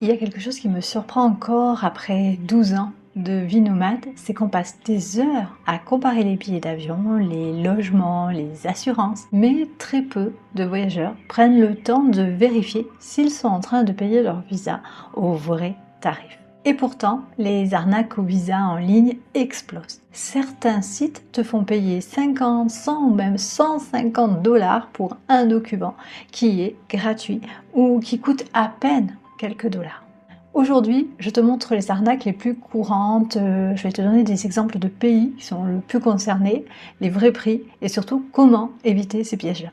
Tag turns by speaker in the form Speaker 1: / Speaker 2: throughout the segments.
Speaker 1: Il y a quelque chose qui me surprend encore après 12 ans de vie nomade, c'est qu'on passe des heures à comparer les billets d'avion, les logements, les assurances, mais très peu de voyageurs prennent le temps de vérifier s'ils sont en train de payer leur visa au vrai tarif. Et pourtant, les arnaques au visa en ligne explosent. Certains sites te font payer 50, 100 ou même 150 $ pour un document qui est gratuit ou qui coûte à peine quelques dollars. Aujourd'hui, je te montre les arnaques les plus courantes, je vais te donner des exemples de pays qui sont le plus concernés, les vrais prix et surtout comment éviter ces pièges-là.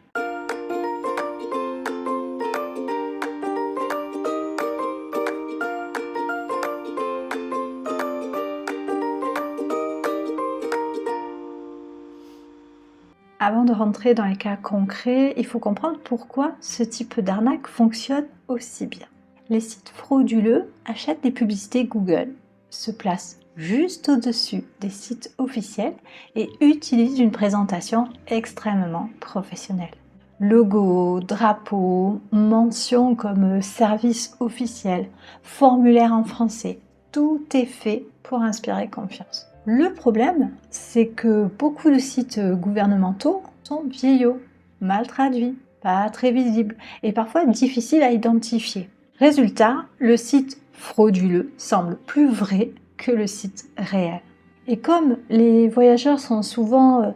Speaker 1: Avant de rentrer dans les cas concrets, il faut comprendre pourquoi ce type d'arnaque fonctionne aussi bien. Les sites frauduleux achètent des publicités Google, se placent juste au-dessus des sites officiels et utilisent une présentation extrêmement professionnelle. Logo, drapeau, mentions comme service officiel, formulaire en français, tout est fait pour inspirer confiance. Le problème, c'est que beaucoup de sites gouvernementaux sont vieillots, mal traduits, pas très visibles et parfois difficiles à identifier. Résultat, le site frauduleux semble plus vrai que le site réel. Et comme les voyageurs sont souvent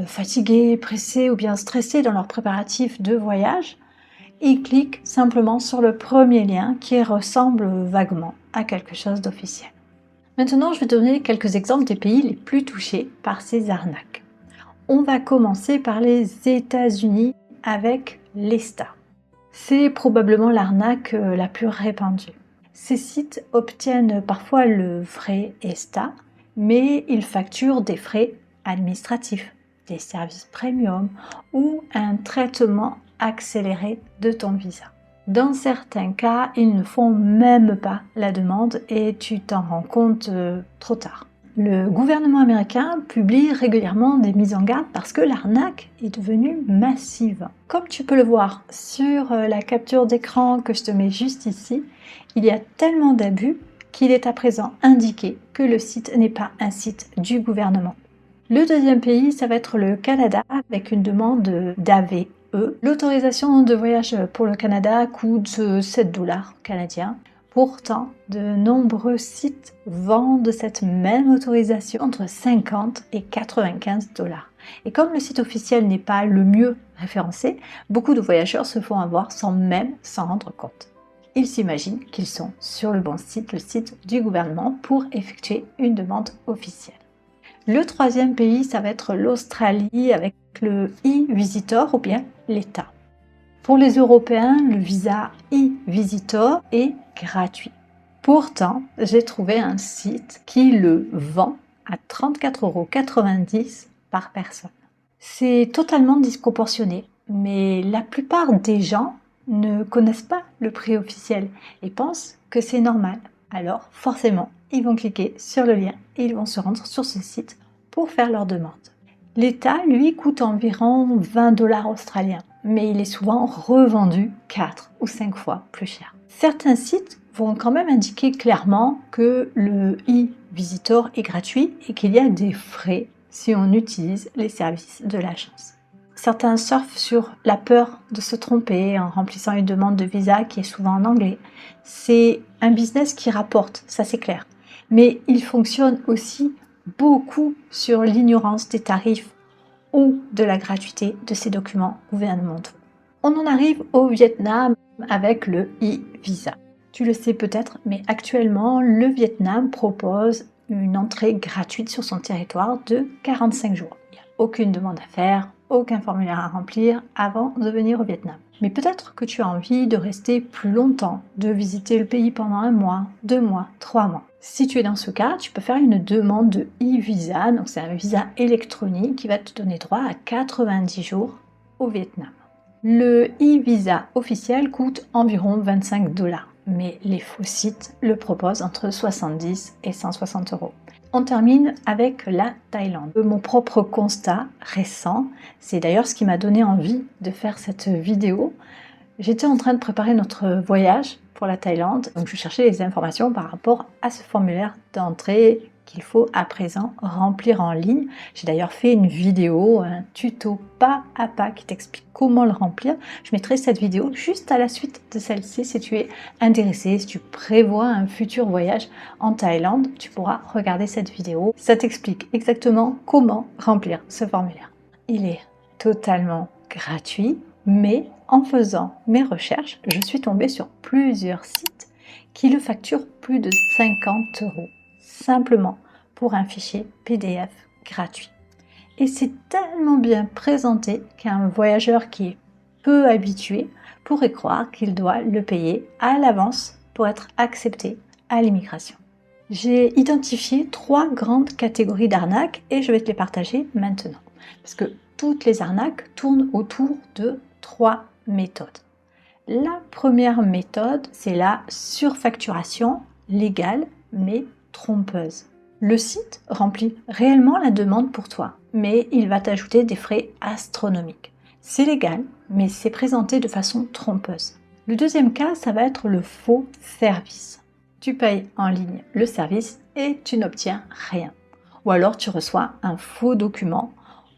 Speaker 1: fatigués, pressés ou bien stressés dans leurs préparatifs de voyage, ils cliquent simplement sur le premier lien qui ressemble vaguement à quelque chose d'officiel. Maintenant, je vais te donner quelques exemples des pays les plus touchés par ces arnaques. On va commencer par les États-Unis avec l'ESTA. C'est probablement l'arnaque la plus répandue. Ces sites obtiennent parfois le vrai ESTA, mais ils facturent des frais administratifs, des services premium ou un traitement accéléré de ton visa. Dans certains cas, ils ne font même pas la demande et tu t'en rends compte trop tard. Le gouvernement américain publie régulièrement des mises en garde parce que l'arnaque est devenue massive. Comme tu peux le voir sur la capture d'écran que je te mets juste ici, il y a tellement d'abus qu'il est à présent indiqué que le site n'est pas un site du gouvernement. Le deuxième pays, ça va être le Canada avec une demande d'AVE. L'autorisation de voyage pour le Canada coûte 7 $ canadiens. Pourtant, de nombreux sites vendent cette même autorisation entre 50 et 95 $. Et comme le site officiel n'est pas le mieux référencé, beaucoup de voyageurs se font avoir sans même s'en rendre compte. Ils s'imaginent qu'ils sont sur le bon site, le site du gouvernement, pour effectuer une demande officielle. Le troisième pays, ça va être l'Australie avec le e-Visitor ou bien l'ETA. Pour les Européens, le visa e-Visitor est gratuit. Pourtant, j'ai trouvé un site qui le vend à 34,90 € par personne. C'est totalement disproportionné, mais la plupart des gens ne connaissent pas le prix officiel et pensent que c'est normal. Alors, forcément, ils vont cliquer sur le lien et ils vont se rendre sur ce site pour faire leur demande. L'État, lui, coûte environ 20 $ australiens, mais il est souvent revendu 4 ou 5 fois plus cher. Certains sites vont quand même indiquer clairement que le e-Visitor est gratuit et qu'il y a des frais si on utilise les services de l'agence. Certains surfent sur la peur de se tromper en remplissant une demande de visa qui est souvent en anglais. C'est un business qui rapporte, ça c'est clair. Mais il fonctionne aussi beaucoup sur l'ignorance des tarifs ou de la gratuité de ces documents gouvernementaux. On en arrive au Vietnam avec le e-visa. Tu le sais peut-être, mais actuellement, le Vietnam propose une entrée gratuite sur son territoire de 45 jours. Il n'y a aucune demande à faire, aucun formulaire à remplir avant de venir au Vietnam. Mais peut-être que tu as envie de rester plus longtemps, de visiter le pays pendant 1 mois, 2 mois, 3 mois. Si tu es dans ce cas, tu peux faire une demande de e-visa, donc c'est un visa électronique qui va te donner droit à 90 jours au Vietnam. Le e-visa officiel coûte environ 25 $, mais les faux sites le proposent entre 70 et 160 €. On termine avec la Thaïlande. Mon propre constat récent, c'est d'ailleurs ce qui m'a donné envie de faire cette vidéo. J'étais en train de préparer notre voyage pour la Thaïlande. Donc je cherchais les informations par rapport à ce formulaire d'entrée qu'il faut à présent remplir en ligne. J'ai d'ailleurs fait une vidéo, un tuto pas à pas qui t'explique comment le remplir. Je mettrai cette vidéo juste à la suite de celle-ci si tu es intéressé, si tu prévois un futur voyage en Thaïlande, tu pourras regarder cette vidéo. Ça t'explique exactement comment remplir ce formulaire. Il est totalement gratuit, mais en faisant mes recherches, je suis tombée sur plusieurs sites qui le facturent plus de 50 € simplement pour un fichier PDF gratuit. Et c'est tellement bien présenté qu'un voyageur qui est peu habitué pourrait croire qu'il doit le payer à l'avance pour être accepté à l'immigration. J'ai identifié 3 grandes catégories d'arnaques et je vais te les partager maintenant. Parce que toutes les arnaques tournent autour de 3 méthodes. La première méthode, c'est la surfacturation légale mais trompeuse. Le site remplit réellement la demande pour toi, mais il va t'ajouter des frais astronomiques. C'est légal, mais c'est présenté de façon trompeuse. Le deuxième cas, ça va être le faux service. Tu payes en ligne le service et tu n'obtiens rien. Ou alors tu reçois un faux document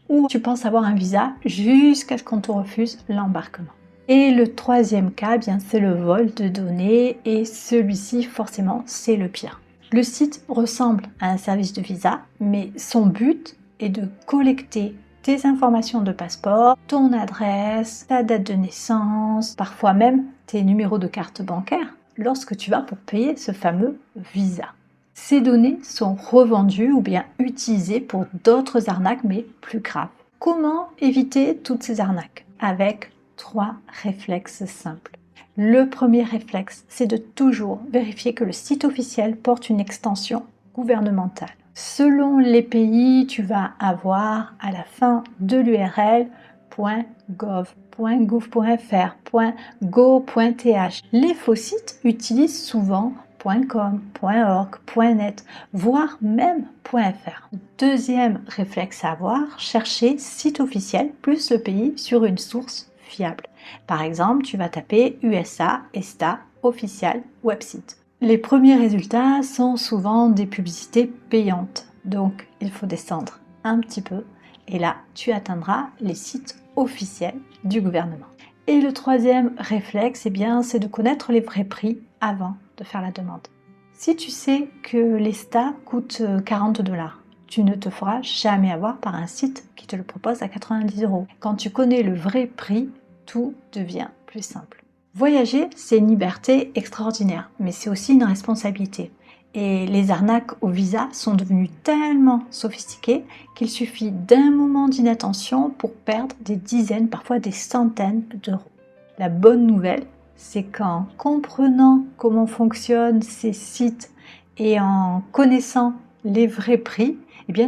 Speaker 1: ou tu penses avoir un visa jusqu'à ce qu'on te refuse l'embarquement. Et le troisième cas, bien, c'est le vol de données et celui-ci, forcément, c'est le pire. Le site ressemble à un service de visa, mais son but est de collecter tes informations de passeport, ton adresse, ta date de naissance, parfois même tes numéros de carte bancaire, lorsque tu vas pour payer ce fameux visa. Ces données sont revendues ou bien utilisées pour d'autres arnaques, mais plus graves. Comment éviter toutes ces arnaques? Avec 3 réflexes simples. Le premier réflexe, c'est de toujours vérifier que le site officiel porte une extension gouvernementale. Selon les pays, tu vas avoir à la fin de l'URL .gov, .gouv.fr, .go.th. Les faux sites utilisent souvent .com, .org, .net, voire même .fr. Deuxième réflexe à avoir, chercher site officiel plus le pays sur une source fiable. Par exemple, tu vas taper USA, ESTA, official, website. Les premiers résultats sont souvent des publicités payantes, donc il faut descendre un petit peu et là, tu atteindras les sites officiels du gouvernement. Et le troisième réflexe, c'est de connaître les vrais prix avant de faire la demande. Si tu sais que l'ESTA coûte 40 $, tu ne te feras jamais avoir par un site qui te le propose à 90 €. Quand tu connais le vrai prix, tout devient plus simple. Voyager, c'est une liberté extraordinaire, mais c'est aussi une responsabilité. Et les arnaques au visa sont devenues tellement sophistiquées qu'il suffit d'un moment d'inattention pour perdre des dizaines, parfois des centaines d'euros. La bonne nouvelle, c'est qu'en comprenant comment fonctionnent ces sites et en connaissant les vrais prix,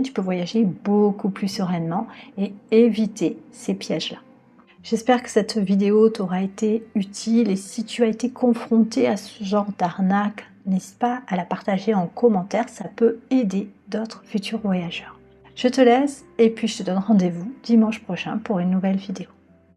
Speaker 1: tu peux voyager beaucoup plus sereinement et éviter ces pièges-là. J'espère que cette vidéo t'aura été utile et si tu as été confronté à ce genre d'arnaque, n'hésite pas à la partager en commentaire, ça peut aider d'autres futurs voyageurs. Je te laisse et puis je te donne rendez-vous dimanche prochain pour une nouvelle vidéo.